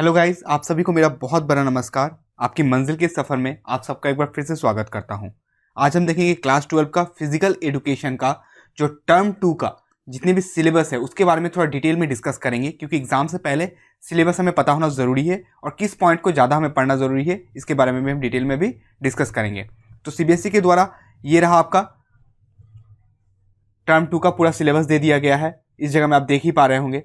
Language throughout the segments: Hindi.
हेलो गाइस, आप सभी को मेरा बहुत बड़ा नमस्कार। आपकी मंजिल के सफ़र में आप सबका एक बार फिर से स्वागत करता हूं। आज हम देखेंगे क्लास 12 का फिजिकल एजुकेशन का जो टर्म 2 का जितने भी सिलेबस है उसके बारे में थोड़ा डिटेल में डिस्कस करेंगे, क्योंकि एग्जाम से पहले सिलेबस हमें पता होना ज़रूरी है और किस पॉइंट को ज़्यादा हमें पढ़ना ज़रूरी है इसके बारे में भी हम डिटेल में भी डिस्कस करेंगे। तो सीबीएसई के द्वारा ये रहा आपका टर्म 2 का पूरा सिलेबस दे दिया गया है। इस जगह में आप देख ही पा रहे होंगे,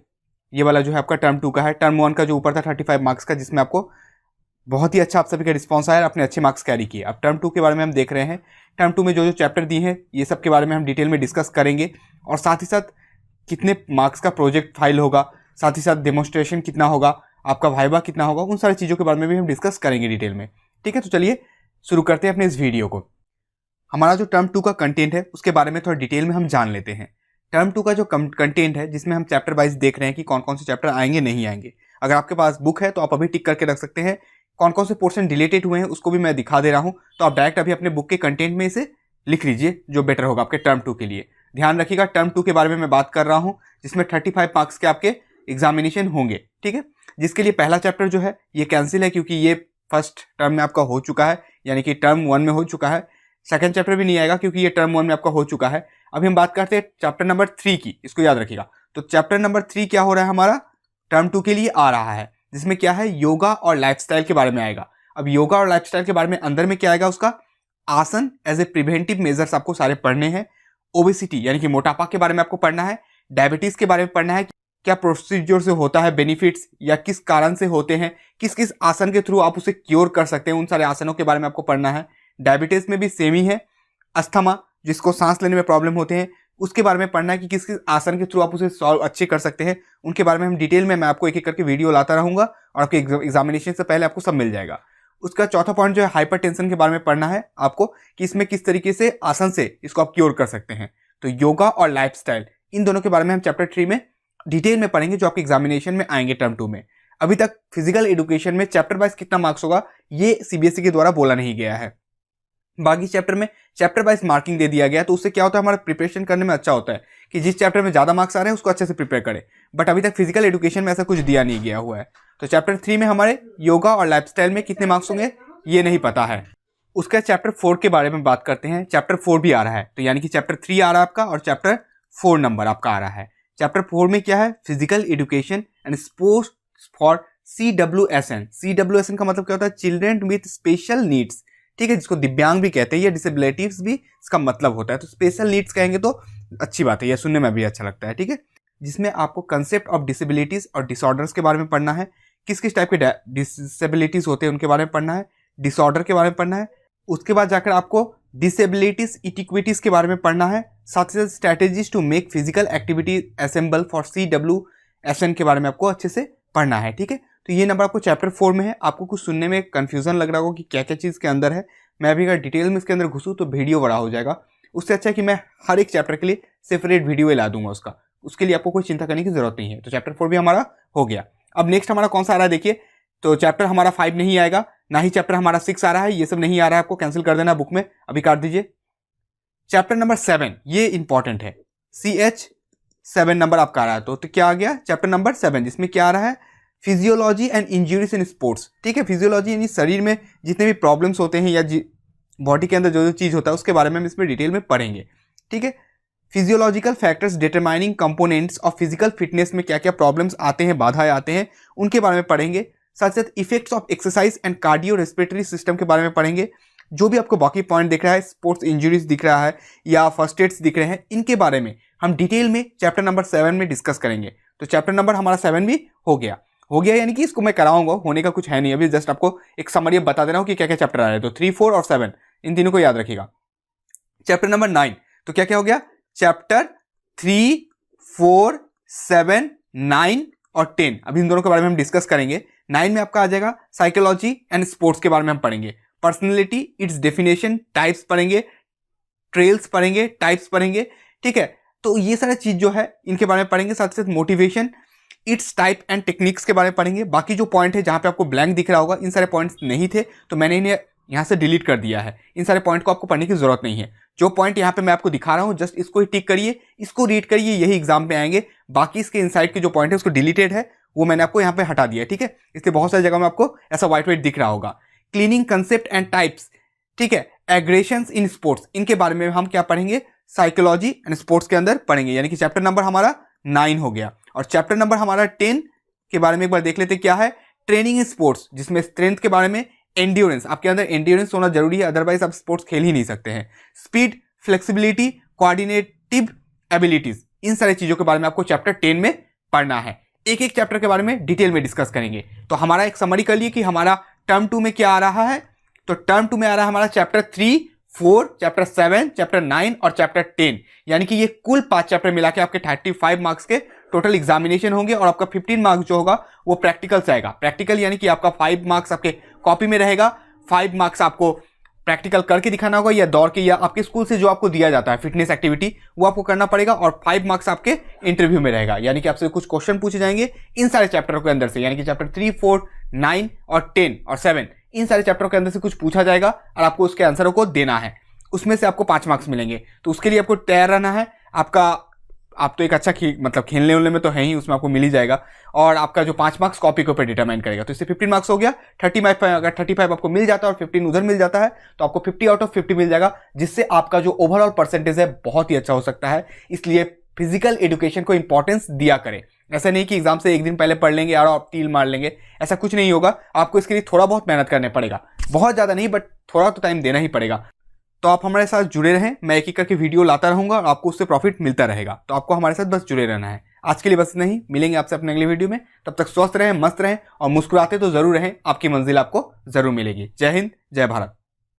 ये वाला जो है आपका टर्म 2 का है। टर्म 1 का जो ऊपर था 35 मार्क्स का, जिसमें आपको बहुत ही अच्छा आप सभी का रिस्पॉन्स आया और अपने अच्छे मार्क्स कैरी किए। अब टर्म 2 के बारे में हम देख रहे हैं। टर्म 2 में जो जो चैप्टर दिए हैं ये सब के बारे में हम डिटेल में डिस्कस करेंगे, और साथ ही साथ कितने मार्क्स का प्रोजेक्ट फाइल होगा, साथ ही साथ डेमोन्स्ट्रेशन कितना होगा, आपका वाइवा कितना होगा, उन सारी चीज़ों के बारे में भी हम डिस्कस करेंगे डिटेल में। ठीक है, तो चलिए शुरू करते हैं अपने इस वीडियो को। हमारा जो टर्म 2 का कंटेंट है उसके बारे में थोड़ा डिटेल में हम जान लेते हैं। टर्म 2 का जो कंटेंट है, जिसमें हम चैप्टर वाइज देख रहे हैं कि कौन कौन से चैप्टर आएंगे नहीं आएंगे। अगर आपके पास बुक है तो आप अभी टिक करके रख सकते हैं। कौन कौन से पोर्शन डिलीटेड हुए हैं उसको भी मैं दिखा दे रहा हूं, तो आप डायरेक्ट अभी अपने बुक के कंटेंट में इसे लिख लीजिए, जो बेटर होगा आपके टर्म 2 के लिए। ध्यान रखिएगा, टर्म 2 के बारे में मैं बात कर रहा हूं जिसमें 35 मार्क्स के आपके एग्जामिनेशन होंगे। ठीक है, जिसके लिए पहला चैप्टर जो है ये कैंसिल है, क्योंकि ये फर्स्ट टर्म में आपका हो चुका है, यानी कि टर्म 1 में हो चुका है। सेकंड चैप्टर भी नहीं आएगा क्योंकि ये टर्म 1 में आपका हो चुका है। अभी हम बात करते हैं चैप्टर नंबर 3 की, इसको याद रखिएगा। तो चैप्टर नंबर 3 क्या हो रहा है हमारा, टर्म 2 के लिए आ रहा है, जिसमें क्या है, योगा और लाइफस्टाइल के बारे में आएगा। अब योगा और लाइफस्टाइल के बारे में अंदर में क्या आएगा, उसका आसन एज ए प्रिवेंटिव मेजर्स आपको सारे पढ़ने हैं। ओबेसिटी यानी कि मोटापा के बारे में आपको पढ़ना है। डायबिटीज के बारे में पढ़ना है, क्या प्रोसीजर से होता है, बेनिफिट्स या किस कारण से होते हैं, किस किस आसन के थ्रू आप उसे क्योर कर सकते हैं, उन सारे आसनों के बारे में आपको पढ़ना है। डायबिटीज में भी सेम ही है। अस्थमा, जिसको सांस लेने में प्रॉब्लम होते हैं, उसके बारे में पढ़ना है कि किस किस आसन के थ्रू आप उसे सॉल्व अच्छे कर सकते हैं। उनके बारे में हम डिटेल में मैं आपको एक एक करके वीडियो लाता रहूंगा और आपके एग्जामिनेशन से पहले आपको सब मिल जाएगा। उसका चौथा पॉइंट जो है हाइपरटेंशन के बारे में पढ़ना है आपको, कि इसमें किस तरीके से आसन से इसको आप क्योर कर सकते हैं। तो योगा और लाइफस्टाइल, इन दोनों के बारे में हम चैप्टर 3 में डिटेल में पढ़ेंगे, जो आपके एग्जामिनेशन में आएंगे टर्म 2 में। अभी तक फिजिकल एजुकेशन में चैप्टर वाइज कितना मार्क्स होगा ये सीबीएसई के द्वारा बोला नहीं गया है। बाकी चैप्टर में चैप्टर वाइज मार्किंग दे दिया गया, तो उससे क्या होता है, हमारा प्रिपरेशन करने में अच्छा होता है कि जिस चैप्टर में ज़्यादा मार्क्स आ रहे हैं उसको अच्छे से प्रिपेयर करें। बट अभी तक फिजिकल एजुकेशन में ऐसा कुछ दिया नहीं गया हुआ है। तो चैप्टर 3 में हमारे योगा और लाइफस्टाइल में कितने मार्क्स होंगे ये नहीं पता है। उसका चैप्टर 4 के बारे में बात करते हैं। चैप्टर 4 भी आ रहा है, तो यानी कि चैप्टर 3 आ रहा है आपका और चैप्टर 4 नंबर आपका आ रहा है। चैप्टर 4 में क्या है, physical education and sports for CWSN। CWSN का मतलब क्या होता है, चिल्ड्रेन विथ स्पेशल नीड्स। ठीक है, जिसको दिव्यांग भी कहते हैं, या डिसेबिलिटीज भी इसका मतलब होता है। तो स्पेशल नीड्स कहेंगे तो अच्छी बात है, यह सुनने में भी अच्छा लगता है। ठीक है, जिसमें आपको कंसेप्ट ऑफ डिसेबिलिटीज और डिसऑर्डर्स के बारे में पढ़ना है। किस किस टाइप के डिसेबिलिटीज होते हैं उनके बारे में पढ़ना है, डिसऑर्डर के बारे में पढ़ना है। उसके बाद जाकर आपको डिसेबिलिटीज इक्विटीज के बारे में पढ़ना है। साथ ही साथ strategies to make physical activity assemble for CWSN के बारे में आपको अच्छे से पढ़ना है। ठीक है, तो ये नंबर आपको चैप्टर 4 में है। आपको कुछ सुनने में कंफ्यूजन लग रहा होगा कि क्या क्या चीज़ के अंदर है। मैं अभी अगर डिटेल में इसके अंदर घुसूँ तो वीडियो बड़ा हो जाएगा। उससे अच्छा है कि मैं हर एक चैप्टर के लिए सेपरेट वीडियो ला दूंगा उसका, उसके लिए आपको कोई चिंता करने की जरूरत नहीं है। तो चैप्टर 4 भी हमारा हो गया। अब नेक्स्ट हमारा कौन सा आ रहा है देखिए, तो चैप्टर हमारा 5 नहीं आएगा, ना ही चैप्टर हमारा 6 आ रहा है। ये सब नहीं आ रहा है, आपको कैंसिल कर देना बुक में, अभी काट दीजिए। चैप्टर नंबर 7 ये इंपॉर्टेंट है, CH7 नंबर आपका आ रहा है। तो क्या आ गया, चैप्टर नंबर 7, जिसमें क्या आ रहा है, physiology and injuries in sports. ठीक है, फिजियोलॉजी यानी शरीर में जितने भी प्रॉब्लम्स होते हैं या बॉडी के अंदर जो जो चीज़ होता है उसके बारे में हम इसमें डिटेल में पढ़ेंगे। ठीक है, physiological factors determining components of physical fitness में क्या क्या प्रॉब्लम्स आते हैं, बाधाएं आते हैं, उनके बारे में पढ़ेंगे। साथ साथ effects of exercise and cardio respiratory system के बारे में पढ़ेंगे। जो भी आपको बाकी पॉइंट दिख रहा है, स्पोर्ट्स इंजरीज दिख रहा है या फर्स्ट एड्स दिख रहे हैं, इनके बारे में हम डिटेल में चैप्टर नंबर 7 में डिस्कस करेंगे। तो चैप्टर नंबर हमारा 7 भी हो गया यानी कि इसको मैं कराऊंगा, होने का कुछ है नहीं, अभी जस्ट आपको एक समरी बता दे रहा हूँ कि क्या क्या चैप्टर आ रहे हैं। तो 3, 4 और 7 इन तीनों को याद रखिएगा। चैप्टर नंबर 9, तो क्या क्या हो गया, चैप्टर 3, 4, 7, 9 और 10, अभी इन दोनों के बारे में हम डिस्कस करेंगे। 9 में आपका आ जाएगा साइकोलॉजी एंड स्पोर्ट्स के बारे में हम पढ़ेंगे। पर्सनैलिटी, इट्स डेफिनेशन, टाइप्स पढ़ेंगे, ट्रेल्स पढ़ेंगे, टाइप्स पढ़ेंगे। ठीक है, तो ये सारा चीज जो है इनके बारे में पढ़ेंगे। साथ ही साथ motivation, it's type and techniques के बारे में पढ़ेंगे। बाकी जो पॉइंट है जहां पे आपको ब्लैंक दिख रहा होगा, इन सारे पॉइंट्स नहीं थे तो मैंने इन्हें यहाँ से डिलीट कर दिया है। इन सारे पॉइंट को आपको पढ़ने की जरूरत नहीं है। जो पॉइंट यहाँ पे मैं आपको दिखा रहा हूँ जस्ट इसको ही टिक करिए, इसको रीड करिए, यही एग्जाम में आएंगे। बाकी इसके इनसाइड के जो पॉइंट है उसको डिलीटेड है, वो मैंने आपको यहाँ पे हटा दिया, ठीक है। इसलिए बहुत सारी जगह में आपको ऐसा व्हाइट व्हाइट दिख रहा होगा। क्लीनिंग कंसेप्ट एंड टाइप्स, ठीक है। एग्रेशंस इन स्पोर्ट्स, इनके बारे में हम क्या पढ़ेंगे, साइकोलॉजी एंड स्पोर्ट्स के अंदर पढ़ेंगे, यानी कि चैप्टर नंबर हमारा 9 हो गया। और चैप्टर नंबर हमारा 10 के बारे में एक बार देख लेते क्या है, ट्रेनिंग इन स्पोर्ट्स, जिसमें स्ट्रेंथ के बारे में, एंड्योरेंस, आपके अंदर एंड्योरेंस होना जरूरी है, अदरवाइज आप स्पोर्ट्स खेल ही नहीं सकते हैं। स्पीड, फ्लेक्सिबिलिटी, कोऑर्डिनेटिव एबिलिटीज, इन सारी चीजों के बारे में आपको चैप्टर 10 में पढ़ना है। एक एक चैप्टर के बारे में डिटेल में डिस्कस करेंगे। तो हमारा एक समरी कर लिए कि हमारा टर्म 2 में क्या आ रहा है। तो टर्म 2 में आ रहा है हमारा चैप्टर 3, 4, चैप्टर 7, चैप्टर 9 और चैप्टर 10, यानी कि ये कुल 5 चैप्टर मिला के आपके 35 मार्क्स के टोटल एग्जामिनेशन होंगे। और आपका 15 मार्क्स जो होगा वो प्रैक्टिकल से आएगा। प्रैक्टिकल यानी कि आपका 5 मार्क्स आपके कॉपी में रहेगा, 5 मार्क्स आपको प्रैक्टिकल करके दिखाना होगा, या दौड़ के, या आपके स्कूल से जो आपको दिया जाता है फिटनेस एक्टिविटी, वो आपको करना पड़ेगा। और 5 मार्क्स आपके इंटरव्यू में रहेगा, यानी कि आपसे कुछ क्वेश्चन पूछे जाएंगे इन सारे चैप्टरों के अंदर से, यानी कि चैप्टर 3, 4, 9 और 10 और 7, इन सारे चैप्टरों के अंदर से कुछ पूछा जाएगा और आपको उसके आंसरों को देना है। उसमें से आपको 5 मार्क्स मिलेंगे। तो उसके लिए आपको तैयार रहना है। आप तो एक अच्छा मतलब खेलने उलने में तो है ही, उसमें आपको मिल ही जाएगा। और आपका जो 5 मार्क्स कॉपी के ऊपर डिटरमाइन करेगा। तो इससे 15 मार्क्स हो गया। 35, अगर 35 आपको मिल जाता है और 15 उधर मिल जाता है तो आपको 50 आउट ऑफ 50 मिल जाएगा, जिससे आपका जो ओवरऑल परसेंटेज है बहुत ही अच्छा हो सकता है। इसलिए फिजिकल एजुकेशन को इंपॉर्टेंस दिया करें। ऐसा नहीं कि एग्जाम से एक दिन पहले पढ़ लेंगे और आप टील मार लेंगे, ऐसा कुछ नहीं होगा। आपको इसके लिए थोड़ा बहुत मेहनत करने पड़ेगा, बहुत ज़्यादा नहीं, बट थोड़ा तो टाइम देना ही पड़ेगा। तो आप हमारे साथ जुड़े रहें, मैं एक एक करके वीडियो लाता रहूंगा और आपको उससे प्रॉफिट मिलता रहेगा। तो आपको हमारे साथ बस जुड़े रहना है। आज के लिए बस नहीं, मिलेंगे आपसे अपने अगले वीडियो में। तब तक स्वस्थ रहें, मस्त रहें और मुस्कुराते तो जरूर रहें, आपकी मंजिल आपको जरूर मिलेगी। जय हिंद, जय भारत।